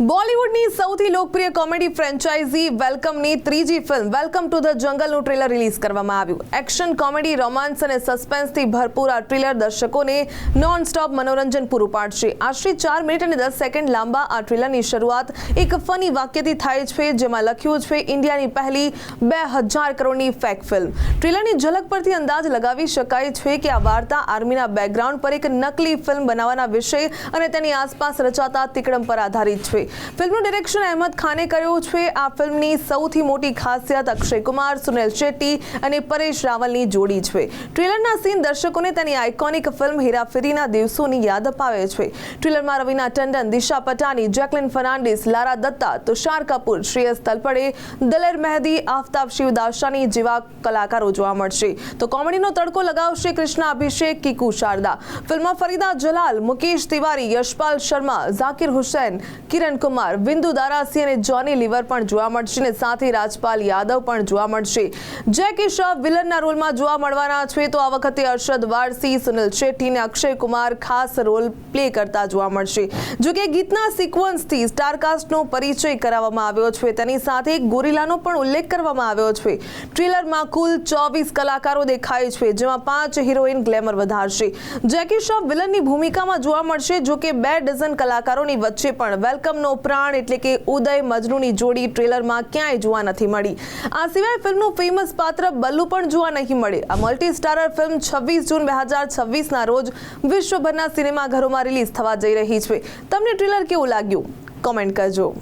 બોલિવૂડની સૌથી લોકપ્રિય comedy franchise વેલકમની ત્રીજી ફિલ્મ વેલકમ ટુ ધ જંગલનું ટ્રેલર રિલીઝ કરવામાં આવ્યું. એક્શન, કોમેડી, રોમાન્સ અને સસ્પેન્સથી ભરપૂર આ ટ્રેલર દર્શકોને નોન સ્ટોપ મનોરંજન પૂરું પાડશે. આશરે 4 મિનિટ અને 10 સેકન્ડ લાંબા આ ટ્રેલરની શરૂઆત એક ફની વાક્યથી થાય છે, જેમાં લખ્યું છે ઇન્ડિયાની પહેલી 2000 કરોડની ફેક ફિલ્મ. ટ્રેલરની ઝલક પરથી અંદાજ લગાવી શકાય છે કે આ વાર્તા આર્મીના બેકગ્રાઉન્ડ પર એક નકલી ફિલ્મ બનાવવાના વિષય અને તેની આસપાસ રચાતા તિકડમ પર આધારિત છે. ફિલ્મનું ડિરેક્શન અહેમદ ખાને કર્યું છે. આ ફિલ્મની સૌથી મોટી ખાસિયત અક્ષય કુમાર, સુનિલ શેટ્ટી અને પરેશ રાવલની જોડી છે. ટ્રેલરના સીન દર્શકોને તેની આઇકોનિક ફિલ્મ હેરાફેરીના દિવસોની યાદ અપાવે છે. ટ્રેલરમાં રવીના ટંડન, દિશા પટાની, જેકલિન ફર્નાન્ડિસ, લારા દત્તા, તુષાર કપૂર, શ્રેયસ તલપડે, દલેર મહેદી, આફતાબ શિવદાસાની જેવા કલાકારો જોવા મળશે. તો કોમેડીનો તડકો લગાવશે કૃષ્ણા અભિષેક, કીકુ શારદા. ફિલ્મમાં ફરીદા જલાલ, મુકેશ તિવારી, યશપાલ શર્મા, ઝાકિર હુસૈન, કિરણ કુમાર, વિંદુ દારાસી અને જોની લીવર પણ જોવા મળશે અને સાથે રાજપાલ યાદવ પણ જોવા મળશે. જેકી શ્રોફ વિલનના રોલમાં જોવા મળવાના છે. તો આ વખતે અરશદ વારસી, સુનિલ શેટ્ટી અને અક્ષય કુમાર ખાસ રોલ પ્લે કરતા જોવા મળશે. જો કે ગીતના સિક્વન્સથી સ્ટારકાસ્ટનો પરિચય કરાવવામાં આવ્યો છે. તેની સાથે ગોરિલાનો પણ ઉલ્લેખ કરવામાં આવ્યો છે. ટ્રેલરમાં કુલ 24 કલાકારો દેખાય છે, જેમાં 5 હિરોઈન ગ્લેમર વધારશે. જેકી શ્રોફ વિલનની ભૂમિકામાં જોવા મળશે. જો કે 2 ડઝન કલાકારોની વચ્ચે પણ વેલકમનો પ્રાણ એટલે કે ઉદય મજનુની જોડી ટ્રેલરમાં ક્યાંય જોવા નથી મળી. આ સિવાય ફિલ્મનું ફેમસ પાત્ર બલ્લુ પણ જોવા નહીં મળે. આ મલ્ટી સ્ટારર ફિલ્મ 26 જૂન 2026ના રોજ વિશ્વભરના સિનેમાઘરોમાં રિલીઝ થવા જઈ રહી છે. તમને ટ્રેલર કેવું લાગ્યું? કોમેન્ટ કરજો.